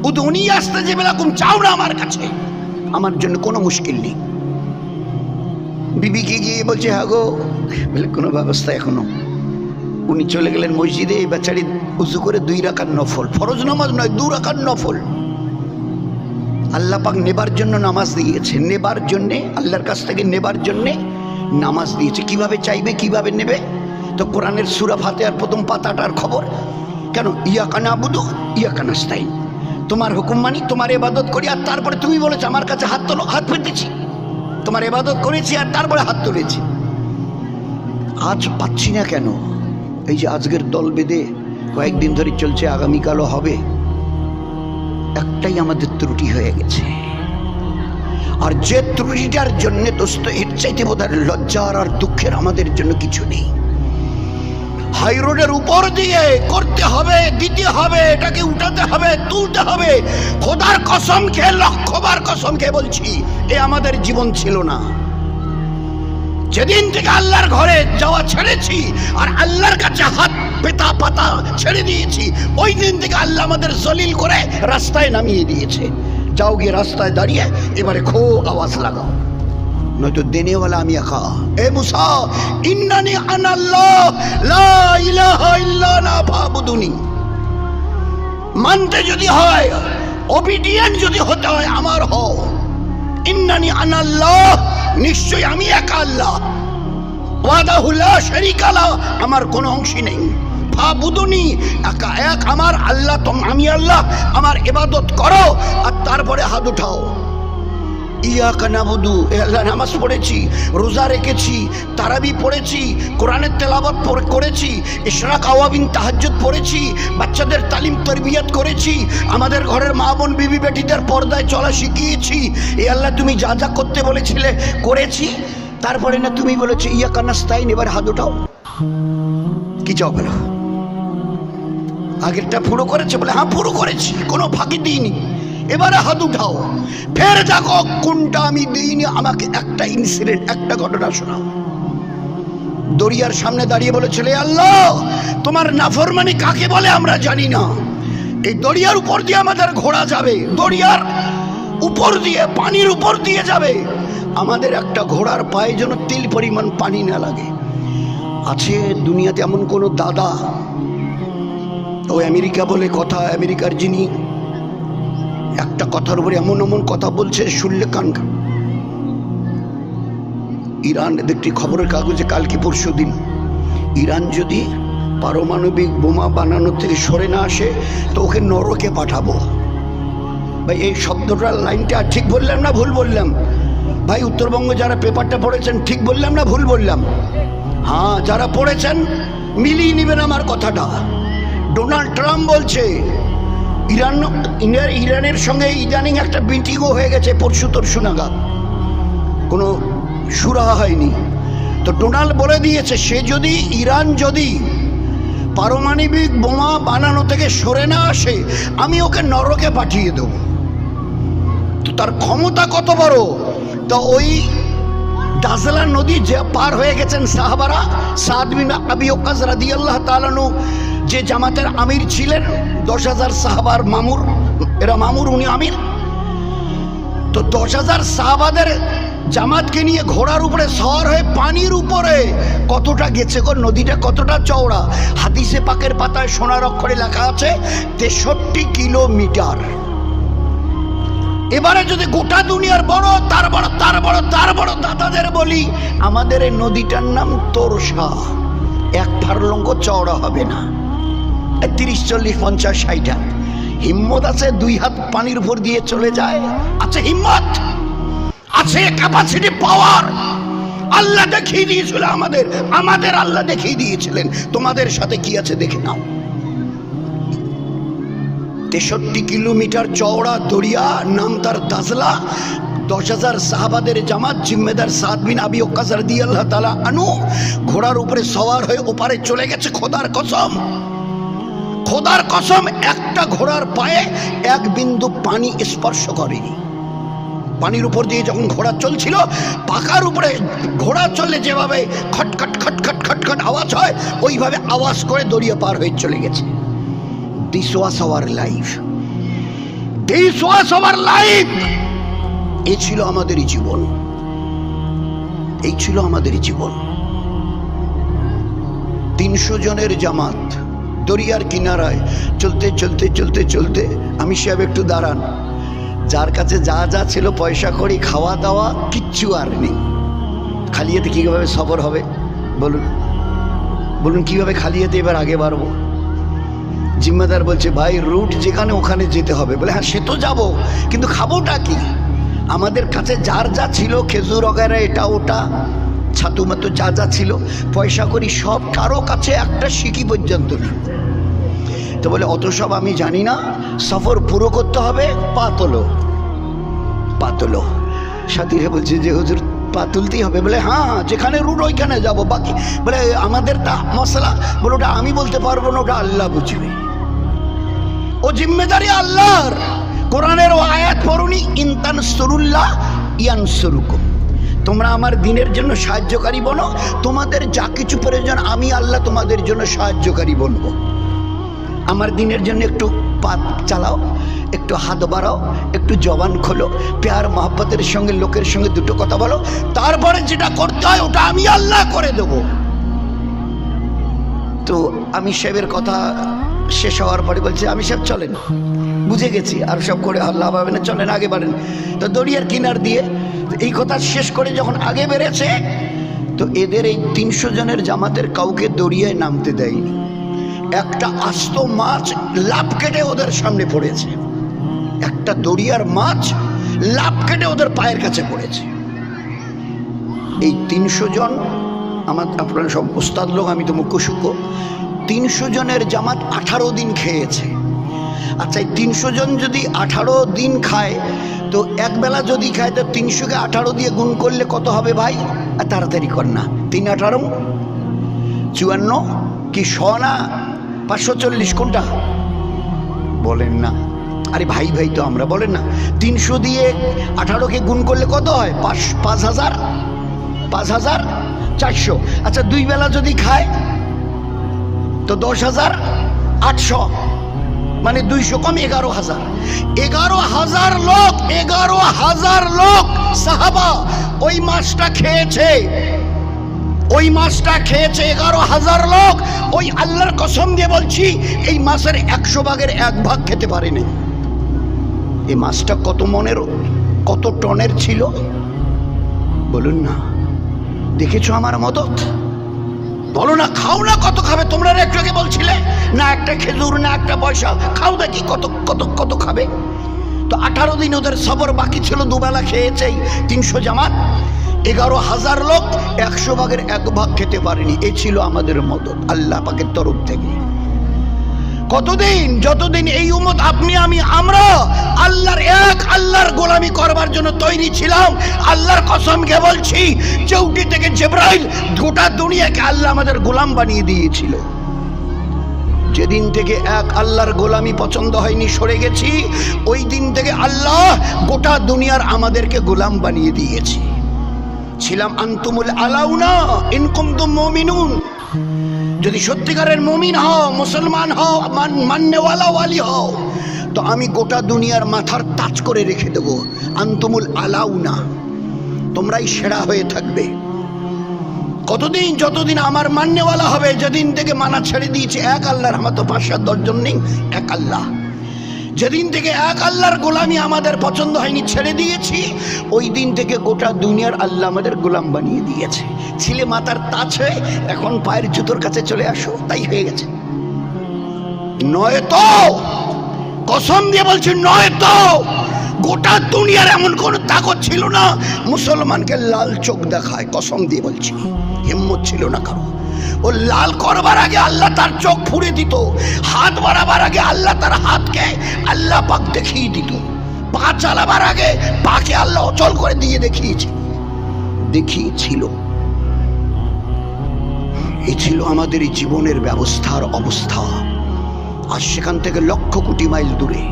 উদুনি আসতে যে বেলাকুম চাও না আমার কাছে, আমার জন্য কোনো মুশকিল নেই। বিবিকে গিয়ে বলছে হ্যাঁ গো, বলে কোনো ব্যবস্থা এখনো। উনি চলে গেলেন মসজিদে, এই বেচারি উজু করে 2 রাকাত নফল, ফরজ নামাজ নয় 2 রাকাত নফল। আল্লাহ পাক নেবার জন্য নামাজ দিয়েছে, নেবার জন্যে, আল্লাহর কাছ থেকে নেবার জন্যে নামাজ দিয়েছে। কিভাবে চাইবে, কিভাবে নেবে? তো কোরআনের সূরা ফাতিহার প্রথম পাতাটার খবর কেন, ইয়াকা নাবুদু ইয়াকা নাস্তাইন, তোমার হুকুম মানি, তোমার ইবাদত করি। আর তারপরে তুমি বলেছো আমার কাছে হাত তোলো, হাত পেতেছি, তোমার ইবাদত করেছি আর তারপরে হাত তুলেছি। আজ পাচ্ছি না কেন? এই যে আজকের দল বেঁধে কয়েকদিন ধরে চলছে, আগামীকালও হবে, একটাই আমাদের ত্রুটি হয়ে গেছে। আর যে ত্রুটিটার জন্য দোস্ত এর চাইতে বোধহয় লজ্জার আর দুঃখের আমাদের জন্য কিছু নেই। হাই রোডের উপর দিয়ে করতে হবে, দিতে হবে, এটাকে উঠাতে হবে, তুলতে হবে। খোদার কসম খেয়ে, লক্ষবার কসম খেয়ে বলছি, এ আমাদের জীবন ছিল না। যেদিন থেকে আল্লাহর ঘরে যাওয়া ছেড়েছি আর আল্লাহর কাছে হাত পেতা পাতা ছেড়ে দিয়েছি, ওই দিন থেকে আল্লাহ আমাদের জলিল করে রাস্তায় নামিয়ে দিয়েছে। যাও গিয়ে রাস্তায় দাঁড়িয়ে এবারে খুব আওয়াজ লাগাও, নয়তো দেনেওয়ালা আমি একা। এ মুসা, ইন্নানি আনাল্লাহ লা ইলাহা ইল্লা আনা ফাবুদুনি। মানতে যদি হয়, ওবিডিয়েন্ট যদি হতে হয়, আমার হও। ইন্নানি আনাল্লাহ, নিশ্চয় আমি একা আল্লাহ। ওয়াহদাহু লা শারীকা লাহু, আমার কোনো অংশী নেই। ফাবুদুনি, একা এক আমার আল্লাহ, আমি আল্লাহ, আমার ইবাদত করো। আর তারপরে হাত উঠাও। ইয়াকা নাবুদু, আল্লাহ নামাজ পড়েছি, রোজা রেখেছি, তারাবি পড়েছি, কোরআনের তেলাওয়াত করেছি, ইশরাক আওয়াবিন তাহাজ্জুদ পড়েছি, বাচ্চাদের তালিম তরবিয়ত করেছি, আমাদের ঘরের মা বোন বিবি বেটিদের পর্দায় চলা শিখিয়েছি। এ আল্লাহ তুমি যা যা করতে বলেছিলে করেছি। তারপরে না তুমি বলেছো ইয়াকা নাস্তাইন, এবার হাত উঠাও। কি চাও বলো? আগেরটা পুরো করেছে বলে হ্যাঁ পুরো করেছি, কোনো ফাঁকি দিইনি। এবারে হাত উঠাও, ফের দেখো কোনটা আমি দিইনি। আমাকে একটা ইনসিডেন্ট, একটা ঘটনা শোনাও। দরিয়ার সামনে দাঁড়িয়ে বলেছিল আল্লাহ, তোমার নাফরমানি কাকে বলে আমরা জানি না। এই দরিয়ার উপর দিয়ে আমাদের ঘোড়া যাবে, দরিয়ার উপর দিয়ে, পানির উপর দিয়ে যাবে। আমাদের একটা ঘোড়ার পায়ে যেন তিল পরিমাণ পানি না লাগে। আছে দুনিয়াতে এমন কোনো দাদা, ও আমেরিকা বলে কথা, আমেরিকার যিনি একটা কথার উপরে এমন এমন কথা বলছে, শুনলে কান। ইরান, দেখছি খবরের কাগজে কালকে পরশু দিন, ইরান যদি পারমাণবিক বোমা বানানো থেকে সরে না আসে তো ওকে নরকে পাঠাবো। ভাই এই শব্দটার লাইনটা ঠিক বললাম না ভুল বললাম? ভাই উত্তরবঙ্গ যারা পেপারটা পড়েছেন ঠিক বললাম না ভুল বললাম? হ্যাঁ, যারা পড়েছেন মিলিয়ে নেবেন আমার কথাটা। ডোনাল্ড ট্রাম্প বলছে ইরানের সঙ্গে ইদানিং একটা মিটিংও হয়ে গেছে পরশু তরশু নাগাদ, কোনো সুরাহা হয়নি। তো ডোনাল্ড বলে দিয়েছে সে যদি, ইরান যদি পারমাণবিক বোমা বানানো থেকে সরে না আসে, আমি ওকে নরকে পাঠিয়ে দেব। তো তার ক্ষমতা কত বড়! তো ওই দাজলা নদী যে পার হয়ে গেছেন সাহাবারা, সাদ বিন আবি ওয়াক্কাস রাদিয়াল্লাহু তাআলা আনহু যে জামাতের আমির ছিলেন, 10,000 সাহাবার মামুর, এরা মামুর, উনি আমির। তো 10,000 সাহাবাদের জামাতকে নিয়ে ঘোড়ার উপরে সওয়ার হয়ে পানির উপরে কতটা গেছে গো, নদীটা কতটা চওড়া। হাদিসে পাকের পাতায় সোনার অক্ষরে লেখা আছে 63 কিলোমিটার। এবারে যদি গোটা দুনিয়ার বড় তার বড় তার বড় তার বড় দাদাদের বলি, আমাদের এই নদীটার নাম তোরসা, 1 ফারলঙ্গ চওড়া হবে না, 30, 40, 50, 60 হিম্মত আছে 2 হাত পানির উপর দিয়ে চলে যায়? আছে হিম্মত, আছে ক্যাপাসিটি, পাওয়ার। আল্লাহ দেখিয়ে দিয়েছিল আমাদের আল্লাহ দেখিয়ে দিয়েছিলেন। তোমাদের সাথে কি আছে দেখে নাও। 63 কিলোমিটার চওড়া দরিয়া, নাম তার দাজলা। 10,000 সাহাবাদের জামাত, জিম্মেদার সাদ বিন আবি ওয়াক্কাস রাদিয়াল্লাহু তাআলা আনহু ঘোড়ার উপরে সওয়ার হয়ে ওপারে চলে গেছে। খোদার কসম, খোদার কসম, একটা ঘোড়ার পায়ে 1 বিন্দু পানি স্পর্শ করেনি। পানির উপর দিয়ে যখন ঘোড়া চলছিল, পাকার উপরে ঘোড়া চললে যেভাবে খটখট খটখট খটখট আওয়াজ হয়, ওইভাবে আওয়াজ করে দরিয়া পার হয়ে চলে গেছে। This was our life, this was our life. এই ছিল আমাদেরই জীবন, এই ছিল আমাদেরই জীবন। 300 জনের জামাত দরিয়ার কিনারায় চলতে চলতে চলতে চলতে আমি সাহেব একটু দাঁড়ান, যার কাছে যা যা ছিল পয়সা কড়ি খাওয়া দাওয়া কিচ্ছু আর নেই। খালিয়াতে কিভাবে সফর হবে বলুন, বলুন কিভাবে খালিয়াতে এবার আগে বাড়বো? জিম্মেদার বলছে ভাই রুট যেখানে ওখানে যেতে হবে। বলে হ্যাঁ সে তো যাবো, কিন্তু খাবোটা কি? আমাদের কাছে যার যা ছিল খেজুর वगैरह এটা ওটা ছাতু মাতু যা যা ছিল পয়সা করি সব, কারো কাছে একটা সিকি পর্যন্ত নেই। তো বলে অত সব আমি জানি না, সফর পুরো করতে হবে, পা তোলো পা তোলো। সাথীরা বলছে যে হুজুর পা তুলতেই হবে। বলে হ্যাঁ যেখানে রুট ওইখানে যাবো, বাকি বলে আমাদের তা মশলা। বলে ওটা আমি বলতে পারবো না, ওটা আল্লাহ বুঝবে, ও জিম্মেদারি আল্লাহর। কোরআনের ও আয়াত পড়ুনি, ইন তানসুরুল্লাহ ইয়ানসুরুকুম, তোমরা আমার দিনের জন্য সাহায্যকারী বনো, তোমাদের যা কিছু প্রয়োজন আমি আল্লাহ তোমাদের জন্য সাহায্যকারী বলবো। আমার দিনের জন্য একটু পা চালাও, একটু হাত বাড়াও, একটু জবান খোলো, প্যার মহব্বতের সঙ্গে লোকের সঙ্গে দুটো কথা বলো, তারপরে যেটা করতে হয় ওটা আমি আল্লাহ করে দেব। তো আমি সাহেবের কথা শেষ হওয়ার পরে বলছে আমি সাহেব চলেন, বুঝে গেছি আর সব করে আল্লাহ পাবে না, চলেন আগে বাড়েন। তো দরিয়ার কিনার দিয়ে এই কথা শেষ করে যখন আগে বেড়েছে, তো এদের এই 300 জনের জামাতের কাউকে দরিয়ায় নামতে দেয়নি। একটা আস্ত মাছ লাফ কেটে ওদের সামনে পড়েছে, একটা দরিয়ার মাছ লাফ কেটে ওদের পায়ের কাছে পড়েছে। এই 300 জন আমার, আপনারা সব ওস্তাদ লোক, আমি তো মুখ্য সূক্ষ্ম। 300 জনের জামাত 18 দিন খেয়েছে। আচ্ছা এই 300 জন যদি 18 দিন খায়, তো একবেলা যদি খায় তো 300-কে 18 দিয়ে গুণ করলে কত হবে ভাই? আর তাড়াতাড়ি কর না, 3 18 54 কি 100 না 540, কোনটা বলেন না? আরে ভাই ভাই তো আমরা, বলেন না 300 দিয়ে 18-কে গুণ করলে কত হয়? 5400। আচ্ছা 2 বেলা যদি খায় তো 10,800, মানে 200 কম 11,000। 11,000 লোক, 11,000 লোক সাহাবা ওই মাছটা খেয়েছে, ওই মাছটা খেয়েছে 11,000 লোক। ওই আল্লাহর কসম দিয়ে বলছি এই মাছের 100 ভাগের 1 ভাগ খেতে পারেনি। এই মাছটা কত মনের, কত টনের ছিল বলুন না? দেখেছো আমার মদত? বলো না, খাও না, কত খাবে? তোমরা একটু আগে বলছিলে না একটা খেজুর না একটা পয়সা, খাও দেখি কত কত কত খাবে। তো 18 দিন ওদের সবর বাকি ছিল, দুবেলা খেয়েছেই 300 জামাত। 11,000 লোক 100 ভাগের 1 ভাগ খেতে পারেনি। এই ছিল আমাদের মদত আল্লাহ পাকের তরফ থেকে। কতদিন? যতদিন এই উম্মত আপনি আমি আমরা আল্লাহর এক আল্লাহর গোলামি করবার জন্য তৈরি ছিলাম। আল্লাহর কসমকে বলছি, চৌকি থেকে জিবরাইল গোটা দুনিয়াকে আল্লাহ আমাদের গোলাম বানিয়ে দিয়েছিল। যেদিন থেকে এক আল্লাহর গোলামি পছন্দ হয়নি, সরে গেছি, ওই দিন থেকে আল্লাহ গোটা দুনিয়ার আমাদেরকে গোলাম বানিয়ে দিয়েছে। ছিলাম আনতুমুল আলাউনা ইন কুনতুম মুমিনুন, যদি সত্যিকারের মুমিন হও, মুসলমান হও, মাননেওয়ালা ওয়ালি হও, তো আমি গোটা দুনিয়ার মাথার তাজ করে রেখে দেব। আনতুমুল আলাউনা, তোমরাই সেরা হয়ে থাকবে। কতদিন? যতদিন আমার মাননেওয়ালা হবে। যেদিন থেকে মানা ছেড়ে দিয়েছে এক আল্লাহর, আমার তো 5-7-10 জন নেই, এক আল্লাহ। যেদিন থেকে এক আল্লাহর গোলামি আমাদের পছন্দ হয়নি, ছেড়ে দিয়েছি, ওই দিন থেকে গোটা দুনিয়ার আল্লাহ আমাদের গোলাম বানিয়ে দিয়েছে। ছিলে মাথার তাজ হয়ে, এখন পায়ের জুতোর কাছে চলে আসো, তাই হয়ে গেছে। নয় তো, কসম দিয়ে বলছি, নয় তো গোটা দুনিয়ার এমন কোন তাকত ছিল না মুসলমানকে লাল চোখ দেখায়। কসম দিয়ে বলছি, হিম্মত ছিল না কারো। ও লাল করবার আগে আল্লাহ তার চোখ ফুড়ে দিত, হাত বাড়াবার আগে আল্লাহ তার হাতকে আল্লাহ পাক দেখিয়ে দিত, পা চালাবার আগে পাকে আল্লাহ অচল করে দিয়ে দেখিয়েছিল। এই ছিল আমাদের এই জীবনের ব্যবস্থার অবস্থা। আর সেখান থেকে লক্ষ কোটি মাইল দূরে।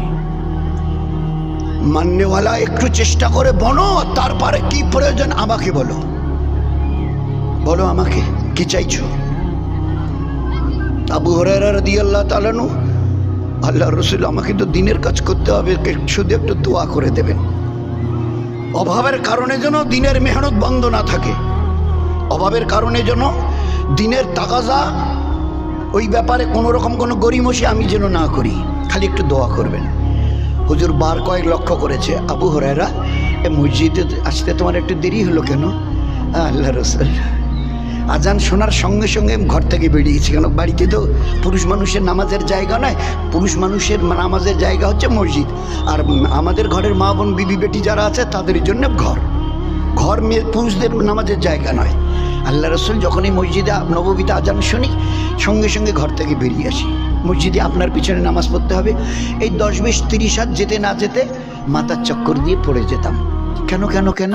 মাননেওয়ালা একটু চেষ্টা করে বনো, তারপরে কি প্রয়োজন আমাকে বলো, বলো আমাকে কি চাইছো। আবু হুরায়রা রাদিয়াল্লাহু তাআলা আনহু আল্লাহ রসুল আমাকে তো দিনের কাজ করতে হবে, শুধু একটু দোয়া করে দেবেন। অভাবের কারণে যেন দিনের মেহনত বন্ধ না থাকে, অভাবের কারণে যেন দিনের তাকাজা ওই ব্যাপারে কোনো রকম কোনো গরিমসি আমি যেন না করি, খালি একটু দোয়া করবেন। হুজুর বার কয়েক লক্ষ্য করেছে, আবু হুরায়রা এ মসজিদে আসতে তোমার একটু দেরি হলো কেন? আল্লাহ রসুল আজান শোনার সঙ্গে সঙ্গে ঘর থেকে বেরিয়েছি, কেন বাড়িতে তো পুরুষ মানুষের নামাজের জায়গা নয়, পুরুষ মানুষের নামাজের জায়গা হচ্ছে মসজিদ, আর আমাদের ঘরের মা বোন বিবি বেটি যারা আছে তাদের জন্য ঘর মেয়ে পুরুষদের নামাজের জায়গা নয়। আল্লাহ রসুল যখন এই মসজিদে নববীতে আজান শুনি সঙ্গে সঙ্গে ঘর থেকে বেরিয়ে আসি। মসজিদে আপনার পিছনে নামাজ পড়তে হবে, এই 10-20-30 হাত যেতে না যেতে মাথার চক্কর দিয়ে পড়ে যেতাম। কেন কেন কেন?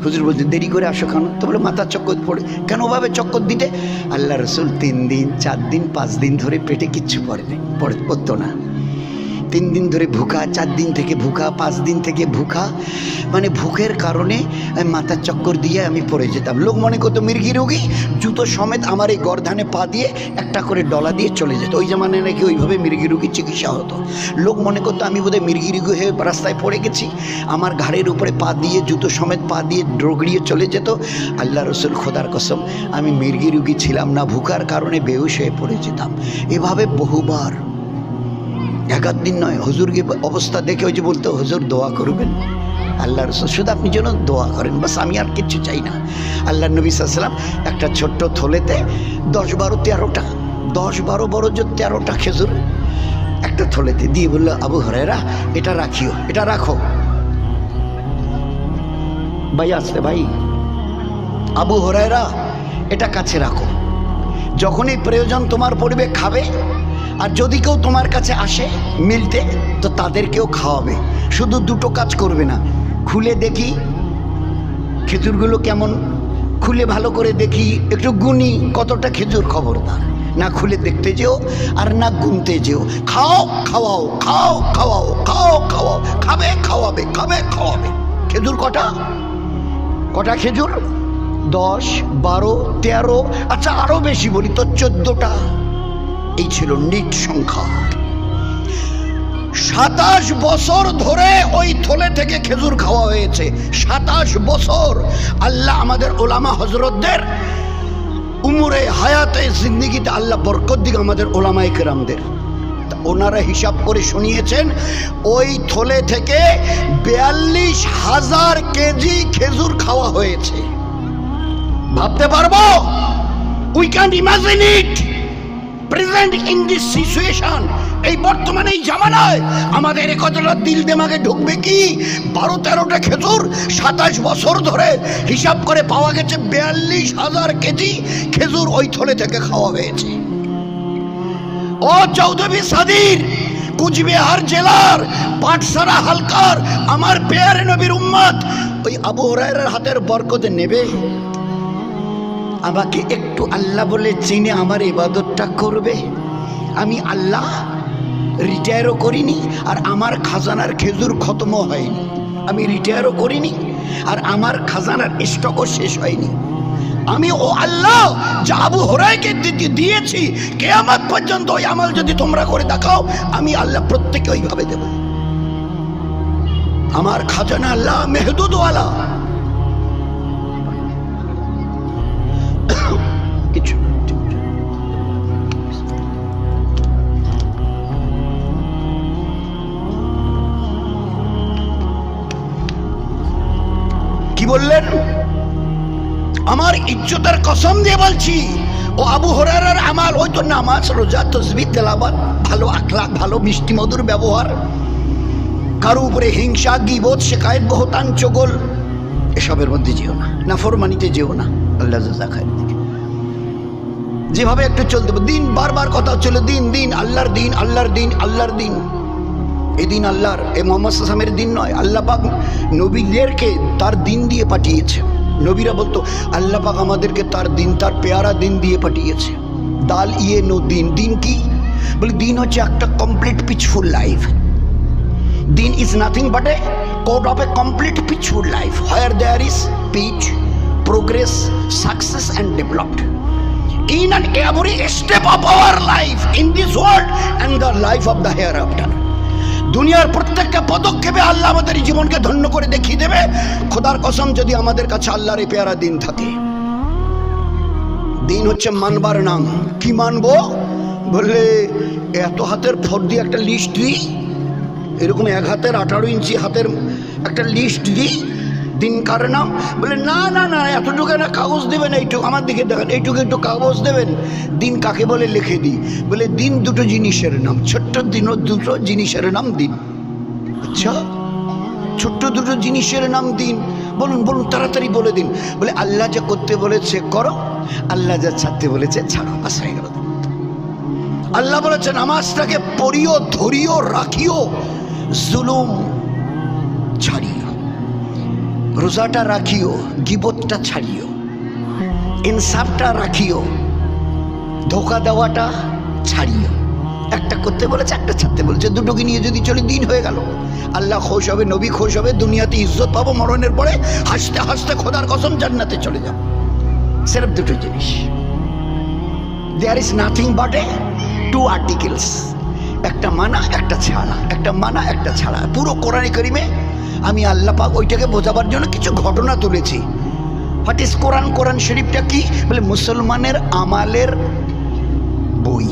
হুজুর বলতে দেরি করে আসো কেন? তো বলে মাথার চক্কর পড়ে। কেন ভাবে চক্কর দিতে? আল্লাহ রসুল 3 দিন 4 দিন 5 দিন ধরে পেটে কিচ্ছু পড়তো না। 3 দিন ধরে ভুখা, 4 দিন থেকে ভুখা, 5 দিন থেকে ভুখা, মানে ভুখের কারণে মাথার চক্কর দিয়ে আমি পড়ে যেতাম। লোক মনে করতো মির্গি রোগী, জুতো সমেত আমার এই গর্ধানে পা দিয়ে একটা করে ডলা দিয়ে চলে যেত। ওই জামানায় নাকি ওইভাবে মির্গি রোগীর চিকিৎসা হতো। লোক মনে করতো আমি বোধহয় মির্গি রোগী হয়ে রাস্তায় পড়ে গেছি, আমার ঘাড়ের উপরে পা দিয়ে জুতো সমেত পা দিয়ে ডগড়িয়ে চলে যেত। আল্লাহ রসুল খোদার কসম আমি মির্গি রোগী ছিলাম না, ভুখার কারণে বেহুশ হয়ে পড়ে যেতাম। এভাবে বহুবার, 1 দিন নয়। হুজুরকে অবস্থা দেখে ওই যে বলতো হুজুর দোয়া করবেন। আল্লাহ রসুল শুধু আপনি যেন দোয়া করেন, বাস, আমি আর কিচ্ছু চাই না। আল্লাহ নবী সাল্লাল্লাহু আলাইহি ওয়াসাল্লাম একটা ছোট্ট থলেতে 10-12-13টা 10-12 বড় যে 13টা খেজুর একটা থলেতে দিয়ে বললো, আবু হুরায়রা এটা রাখিও, এটা রাখো। ভাই আসলে ভাই, আবু হুরায়রা এটা কাছে রাখো, যখনই প্রয়োজন তোমার পড়বে খাবে, আর যদি কেউ তোমার কাছে আসে মিলতে তো তাদেরকেও খাওয়াবে। শুধু 2টো কাজ করবে না, খুলে দেখি খেজুরগুলো কেমন, খুলে ভালো করে দেখি, একটু গুনি কতটা খেজুর, খবরদার না খুলে দেখতে যেও আর না গুনতে যেও। খাও খাওয়াও, খাও খাওয়াও, খাও খাওয়াও, খাবে খাওয়াবে, খাবে খাওয়াবে। খেজুর কটা খেজুর? 10, 12, 13, আচ্ছা আরো বেশি বলি তো 14টা। এই ছিল নিট সংখ্যা। 27 বছর ধরে ওই থলে থেকে খেজুর খাওয়া হয়েছে। 27 বছর। আল্লাহ আমাদের ওলামা হজরতদের উমরে হায়াতে জিন্দেগিতে আল্লাহ বরকত দিক আমাদের ওলামায়ে কেরামদের। ওনারা হিসাব করে শুনিয়েছেন ওই থলে থেকে 42,000 কেজি খেজুর খাওয়া হয়েছে। ভাবতে পারবো? We can imagine it present in this situation. এই বর্তমানে এই জামানায় আমাদের কতটা দিল দেমাগে ঢুকবে কি? 12-13টা খেজুর 27 বছর ধরে হিসাব করে পাওয়া গেছে 42,000 কেজি খেজুর ওই থলে থেকে খাওয়া হয়েছে। ও চৌধুরী সাদির, কুচবিহার জেলার পাটসারা হালকার আমার পেয়ারে নবীর উম্মত, ওই আবু হুরায়রার হাতের বরকতে নেবে? আমাকে একটু আল্লাহ বলে চিনে আমার ইবাদতটা করবে? আমি আল্লাহ রিটায়ারও করিনি, আর আমার খাজানার খেজুর খতমও হয়নি। আমি রিটায়ারও করিনি, আর আমার খাজানার স্টকও শেষ হয়নি। আমি ও আল্লাহ যা আবু হুরায়রাকে দিয়েছি, কিয়ামত পর্যন্ত ওই আমল যদি তোমরা করে দেখাও, আমি আল্লাহ প্রত্যেকে ওইভাবে দেব। আমার খাজানা আল্লাহ মেহদুদওয়ালা। কিছু কি বললেন? আমার ইজ্জতের কসম দিয়ে বলছি, ও আবু হুরায়রার আমাল, ওই তো নামাজ, রোজা, তাসবিহ, তেলাওয়াত, ভালো আখলাক, ভালো মিষ্টি মধুর ব্যবহার, কারো উপরে হিংসা, গীবত, শিকায়েত, বহতান, চগল, এসবের মধ্যে যেও না, নাফরমানিতে যেও না। আল্লাহ জাযা খায়ের দিকে যেভাবে একটু চলতে দিন, বারবার কথা চলে দিন, দিন, আল্লাহর দিন, আল্লাহর দিন, আল্লাহর দিন। এই দিন আল্লাহর, এ মোহাম্মদ সাল্লামের দিন নয়। আল্লাহ পাক নবীদেরকে তার দিন দিয়ে পাঠিয়েছে। নবীরা বলতো আল্লাহ পাক আমাদেরকে তার দিন, তার পেয়ারা দিন দিয়ে পাঠিয়েছে। দাল ইয়ে নো দিন। দিন কি? বলে দিন হচ্ছে একটা কমপ্লিট পিসফুল লাইফ। দিন is nothing but a code of a complete peaceful life where there is peace, progress, success and developed. in and every step of our life in this world and the life of the hereafter. দুনিয়ার প্রত্যেকটা পদক্ষেপে আল্লাহ আমাদের জীবনকে ধন্য করে দেখিয়ে দেবে। খোদার কসম, যদি আমাদের কাছে আল্লাহর এই পেয়ারা দিন থাকে, দিন হচ্ছে মানবার নাম। কি মানবো? বললে এত হাতের ফর দিয়ে একটা লিস্ট দিই, এরকম 1 হাতের 18 ইঞ্চি হাতের একটা লিস্ট দিই, দিন কার নাম। বলে না না না, এতটুকু না কাগজ দেবেন, এইটুকু আমার দিকে দেখেন, এইটুকু একটু কাগজ দেবেন। দিন কাকে বলে লিখে দিই। বলে দিন দুটো জিনিসের নাম, ছোট্ট দিনও দুটো জিনিসের নাম দিন। আচ্ছা, ছোট্ট দুটো জিনিসের নাম দিন, বলুন বলুন তাড়াতাড়ি বলে দিন। বলে আল্লাহ যা করতে বলেছে করো, আল্লাহ যা ছাড়তে বলেছে ছাড়ো। বাস হয়ে গেল। আল্লাহ বলেছে নামাজটাকে পড়িও, ধরিও, রাখিও, জুলুম ছাড়িও। রোজাটা রাখিও, গিবতটা ছাড়িও। ইনসাফটা রাখিও, ধোকা দেওয়াটা ছাড়িও। একটা করতে বলেছে, একটা ছাড়তে বলেছে, দুটোকে নিয়ে যদি চলে দিন হয়ে গেল। আল্লাহ খুশ হবে, নবী খুশ হবে, দুনিয়াতে ইজ্জত পাবো, মরণের পরে হাসতে হাসতে খোদার কসম জান্নাতে চলে যাব। সির্ফ দুটো জিনিস। There is nothing but a 2 articles, একটা মানা একটা ছাড়া, একটা মানা একটা ছাড়া। পুরো কোরআনে কারিমে আমি আল্লাহ পাক ওইটাকে বোঝাবার জন্য কিছু ঘটনা তুলেছি। হোয়াট ইজ কোরআন? কোরআন শরীফটা কি? বলে মুসলমানের আমালের বই,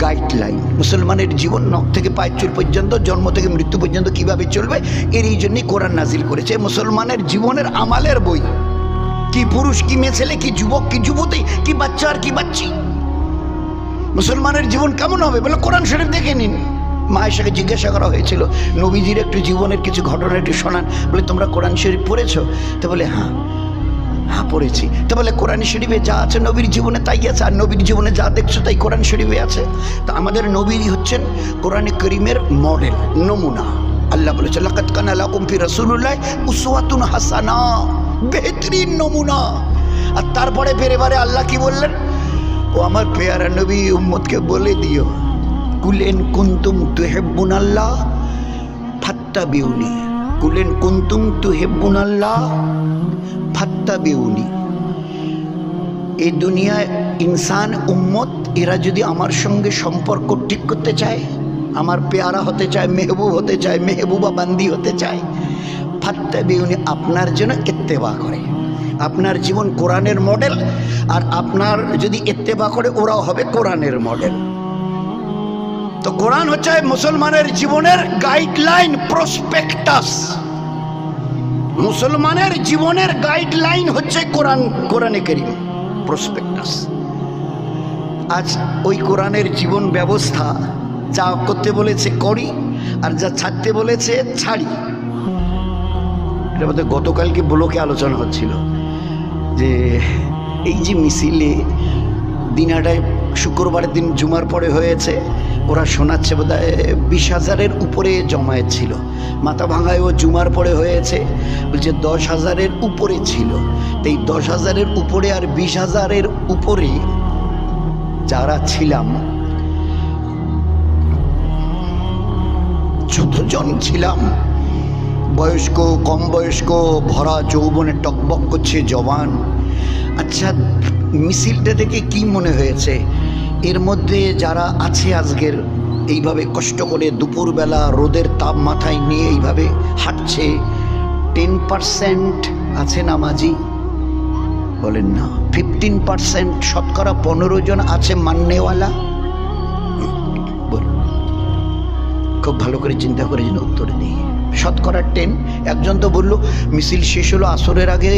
গাইডলাইন। মুসলমানের জীবন নখ থেকে পায়ের চুল পর্যন্ত, জন্ম থেকে মৃত্যু পর্যন্ত কিভাবে চলবে, এর এই জন্যই কোরআন নাজিল করেছে। মুসলমানের জীবনের আমালের বই। কি পুরুষ, কি মেয়ে ছেলে, কি যুবক, কি যুবতী, কি বাচ্চা আর কি বাচ্চি, মুসলমানের জীবন কেমন হবে? বলে কোরআন শরীফ দেখে নিন। মায়েশাকে জিজ্ঞাসা করা হয়েছিল, নবীজির একটু জীবনের কিছু ঘটনা একটু শোনান। বলে তোমরা কোরআন শরীফ পড়েছো? তো বলে হ্যাঁ হ্যাঁ পড়েছি। তো বলে কোরআন শরীফে যা আছে নবীর জীবনে তাই আছে, আর নবীর জীবনে যা দেখছো তাই কোরআন শরীফে আছে। তা আমাদের নবীরই হচ্ছেন কোরআনে করিমের মডেল, নমুনা। আল্লাহ বলেছে লাকাদ কানা লাকুম ফি রাসূলিল্লাহি উসওয়াতুন হাসানা, বেহতরিন নমুনা। আর তারপরে ফেরেবারে আল্লাহ কি বললেন? ও আমার পেয়ারা নবী, উম্মতকে বলে দিও, কুলেন কুনতুম তুহিব্বুনাল্লাহ ফাত্তাবিউনি, কুলেন কুনতুম তুহিব্বুনাল্লাহ ফাত্তাবিউনি। এই দুনিয়ায় ইনসান উম্মত এরা যদি আমার সঙ্গে সম্পর্ক ঠিক করতে চায়, আমার পেয়ারা হতে চায়, মেহবুব হতে চায়, মেহবুবা বান্দি হতে চায়, ফাত্তাবিউনি, আপনার জন্য ইত্তেবা করে। আপনার জীবন কোরআনের মডেল, আর আপনার যদি ইত্তেবা করে ওরাও হবে কোরআনের মডেল। তো কোরআন হচ্ছে মুসলমানের জীবনের গাইডলাইন, প্রসপেক্টাস। মুসলমানের জীবনের গাইডলাইন হচ্ছে কোরআন, কোরআনে কারীম, প্রসপেক্টাস। আজ ওই কোরআনের জীবন ব্যবস্থা যা করতে বলেছে করি, আর যা ছাড়তে বলেছে ছাড়ি। এটা বোধ হয় গতকালকে ব্লকে আলোচনা হচ্ছিল যে এই যে মিছিলে দিনাটায় শুক্রবারের দিন জুমার পরে হয়েছে, ওরা শোনাচ্ছে বোধ হয় 20,000-এর উপরে জমায়েত ছিল। মাথা ভাঙায়ও জুমার পরে হয়েছে, বলছে 10,000-এর উপরে ছিল। তো এই 10,000-এর উপরে আর 20,000-এর উপরে যারা ছিলাম, যতজন ছিলাম, বয়স্ক, কম বয়স্ক, ভরা যৌবনে টকবক করছে জওয়ান। আচ্ছা, মিছিলটা দেখে কি মনে হয়েছে? এর মধ্যে যারা আছে আজকের এইভাবে কষ্ট করে দুপুরবেলা রোদের তাপ মাথায় নিয়ে এইভাবে হাঁটছে, 10% আছে নামাজি? বলেন না। 15% শতকরা 15 জন আছে মাননেওয়ালা? খুব ভালো করে চিন্তা করে যেন উত্তর দিই। শতকরা 10। একজন তো বললো মিছিল শেষ হলো আসরের আগে,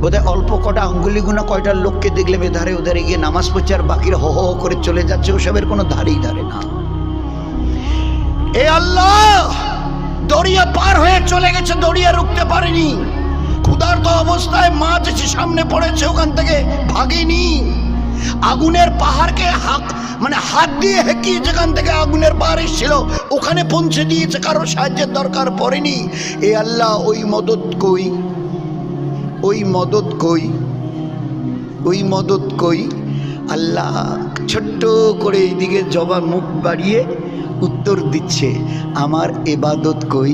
বোধহয় অল্প কটা আঙ্গুলি গুনা কয়টা লোককে দেখলে বেধারে ওধারে গিয়ে নামাজ পড়ছে, আর বাকিরা হো হো করে চলে যাচ্ছে, ওসবের কোনো ধারেই ধারে না। এ আল্লাহ, দরিয়া পার হয়ে চলে গেছে, দরিয়া রুখতে পারেনি। ক্ষুধার্ত অবস্থায় মাছ এসে সামনে পড়েছে, ওখান থেকে ভাগেনি। আগুনের পাহাড়কে হাত দিয়ে হেঁকিয়ে যেখান থেকে আগুনের পাহাড় এসেছিল ওখানে পৌঁছে দিয়েছে, কারো সাহায্যের দরকার পড়েনি। এ আল্লাহ, ওই মদত কই, ওই মদত কই, ওই মদত কই। আল্লাহ ছোট্ট করে এইদিকে জবান মুখ বাড়িয়ে উত্তর দিচ্ছে, আমার ইবাদত কই?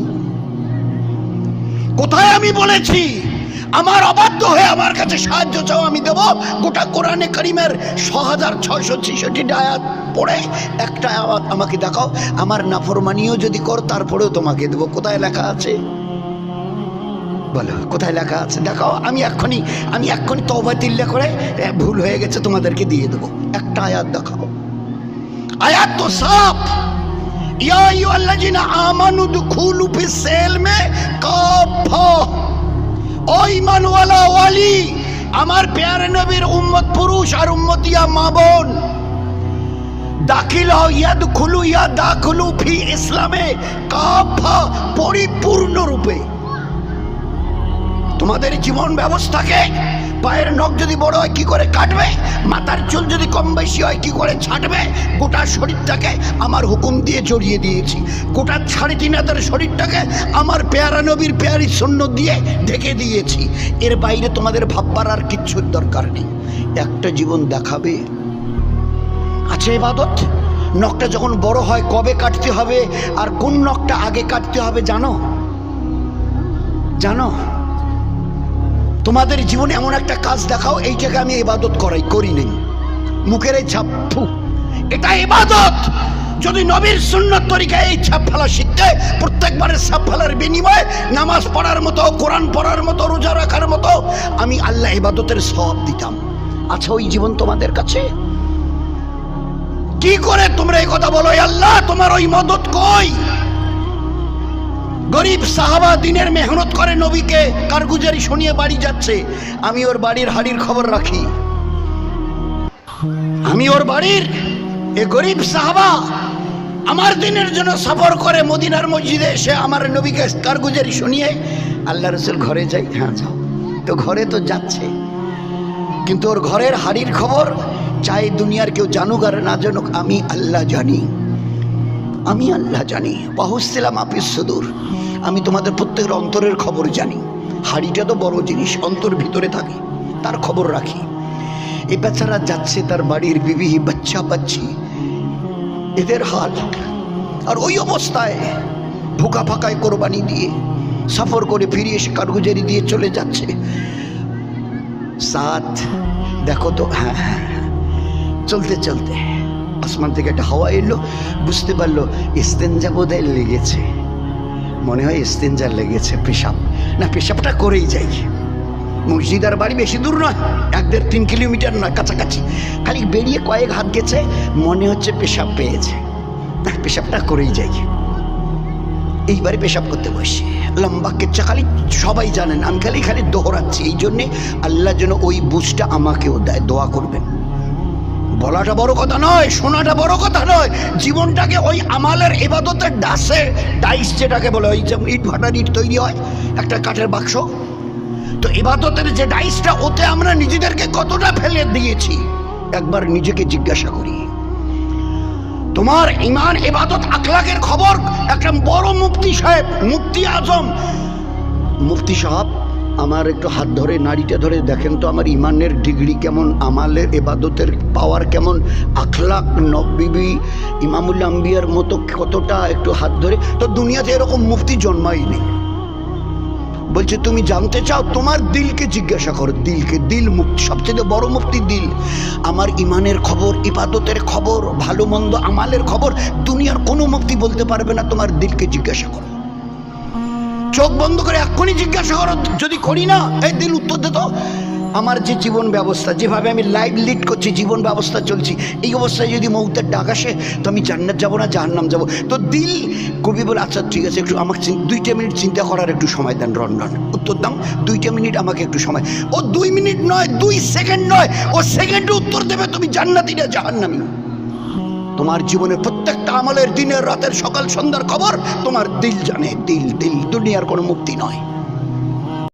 কোথায় আমি বলেছি আমার অবাধ্য হয়ে আমার কাছে সাহায্য চাও, আমি দেব। গোটা কোরআনে কারিমের 6666 আয়াত পড়ে একটা আয়াত আমাকে দেখাও, আমার নাফরমানিও যদি কর তারপরেও তোমাকে দেব। কোথায় লেখা আছে বলো, কোথায় লেখা আছে দেখাও। আমি এক্ষুনি তওবা তিল্লা করে ভুল হয়ে গেছে তোমাদেরকে দিয়ে দেবো। একটা আয়াত দেখাও। আয়াত তো সাফ, ইয়া আইয়ুহাল্লাযিনা আমানু দুখুলু ফিস সিলমে কাফা। ও ঈমানওয়ালা ওয়ালি, আমার প্যারে নবীর উম্মত পুরুষ আর উম্মতিয়া মা বোন, দাখিল হও, দাখুলু ফি ইসলামে কাফা, পরিপূর্ণ রূপে। তোমাদের জীবন ব্যবস্থাকে পায়ের নখ যদি বড় হয় কি করে কাটবে, মাথার চুল যদি কম বেশি হয় কি করে ছাঁটবে, গোটা শরীরটাকে আমার হুকুম দিয়ে জড়িয়ে দিয়েছি। গোটা ৩৫০০ শরীরটাকে আমার পেয়ারা নবীর পেয়ারি সুন্নত দিয়ে ঢেকে দিয়েছি। এর বাইরে তোমাদের ভাববার আর কিচ্ছুর দরকার নেই। একটা জীবন দেখাবে আছে ইবাদত। নখটা যখন বড় হয় কবে কাটতে হবে আর কোন নখটা আগে কাটতে হবে জানো? তোমাদের জীবনে এমন একটা কাজ দেখাও, এইটাকে আমি ইবাদত করি নেই। মুখের এই ছাপ, এটা ইবাদত। যদি নবীর সুন্নত তরিকায় এই ছাপ ফেলা শিখতে, প্রত্যেকবারের ছাপ ফেলার বিনিময়ে নামাজ পড়ার মতো, কোরআন পড়ার মতো, রোজা রাখার মতো আমি আল্লাহ ইবাদতের সওয়াব দিতাম। আচ্ছা, ওই জীবন তোমাদের কাছে? কি করে তোমরা এই কথা বলো, আল্লাহ তোমার ওই মদত কই? গরিব সাহাবা দিনের মেহনত করে নবীকে কারগুজারি শুনিয়ে বাড়ি যাচ্ছে। আমি ওর বাড়ির হাড়ির খবর রাখি। আমি ওর বাড়ির এ গরিব সাহাবা আমার দিনের জন্য সফর করে মদিনার মসজিদে এসে আমার নবীকে কারগুজারি শুনিয়ে আল্লাহ রসুল ঘরে যাই। হ্যাঁ যাও। তো ঘরে তো যাচ্ছে, কিন্তু ওর ঘরের হাড়ির খবর চাই দুনিয়ার কেউ জানুক আর না জানুক, আমি আল্লাহ জানি। বাহুসিলাম আপিস সুদূর, আমি তোমাদের প্রত্যেকের অন্তরের খবর জানি। হাড়িটা তো বড় জিনিস, অন্তর ভিতরে থাকে, তার খবর রাখি। এই বেচারা যাচ্ছে, তার বাড়ির বিবি বাচ্চা বাচ্চি এদের হাল, আর ওই অবস্থায় ভুকা ফাঁকায় কোরবানি দিয়ে সফর করে ফিরে এসে কারগুজারি দিয়ে চলে যাচ্ছে। সাত দেখো তো, হ্যাঁ চলতে চলতে আসমান থেকে একটা হাওয়া এলো, বুঝতে পারলো ইস্তেঞ্জা বোধহয় লেগেছে, মনে হয় ইস্তেঞ্জার লেগেছে, পেশাবটা করেই যাই। মসজিদ আর বাড়ি বেশি দূর নয়, 1-1.5-3 কিলোমিটার নয়, কাছাকাছি। খালি বেরিয়ে কয়েক হাত গেছে, মনে হচ্ছে পেশাব পেয়েছে, পেশাবটা করেই যাই। এইবারে পেশাব করতে বসে লম্বা কেচ্ছা, খালি সবাই জানেন আমি খালি দোহরাচ্ছি। এই জন্যে আল্লাহ যেন ওই বুঝটা আমাকেও দেয়, দোয়া করবেন। বলাটা বড় কথা নয়, শোনাটা বড় কথা নয়, জীবনটাকে ওই আমালের ইবাদতের ডাইস যেটাকে বলে, ওই যেমন ইট ভাটার ইট তৈরি হয় একটা কাঠের বাক্স, তো ইবাদতের যে ডাইসটা, ওতে আমরা নিজেদেরকে কতটা ফেলে দিয়েছি একবার নিজেকে জিজ্ঞাসা করি। তোমার ইমান, ইবাদত, আখলাকের খবর একটা বড় মুফতি সাহেব, মুফতি আজম, মুফতি সাহেব আমার একটু হাত ধরে নাড়িটা ধরে দেখেন তো আমার ইমানের ডিগ্রি কেমন, আমালের ইবাদতের পাওয়ার কেমন, আখলাক নবী ইমামুল আম্বিয়ার মতো কতটা, একটু হাত ধরে। তো দুনিয়াতে এরকম মুফতি জন্মাই নেই। বলছে তুমি জানতে চাও, তোমার দিলকে জিজ্ঞাসা করো, দিল মুক্তি, সবচেয়ে বড় মুক্তি দিল। আমার ইমানের খবর, ইবাদতের খবর, ভালো মন্দ আমালের খবর দুনিয়ার কোনো মুক্তি বলতে পারবে না, তোমার দিলকে জিজ্ঞাসা করো। চোখ বন্ধ করে এক্ষুনি জিজ্ঞাসা করো, যদি করি না এই দিল উত্তর দে তো, আমার যে জীবন ব্যবস্থা, যেভাবে আমি লাইফ লিড করছি, জীবন ব্যবস্থা চলছি, এই অবস্থায় যদি মৌতের ডাক আসে তো আমি জান্নাত যাবো না জাহান্নাম যাবো? তো দিল কবি বলে, আচ্ছা ঠিক আছে, একটু আমাকে 2 মিনিট চিন্তা করার একটু সময় দেন। রন উত্তর দাম, 2 মিনিট আমাকে একটু সময়। ও 2 মিনিট নয়, 2 সেকেন্ড নয়, ও সেকেন্ডে উত্তর দেবে তুমি জান্নাতি না জাহান্নামী। তোমার জীবনের প্রত্যেকটা আমলের, দিনের রাতের, সকাল সন্ধ্যার খবর তোমার দিল জানে। দিল দুনিয়ার কোনো মুক্তি নয়।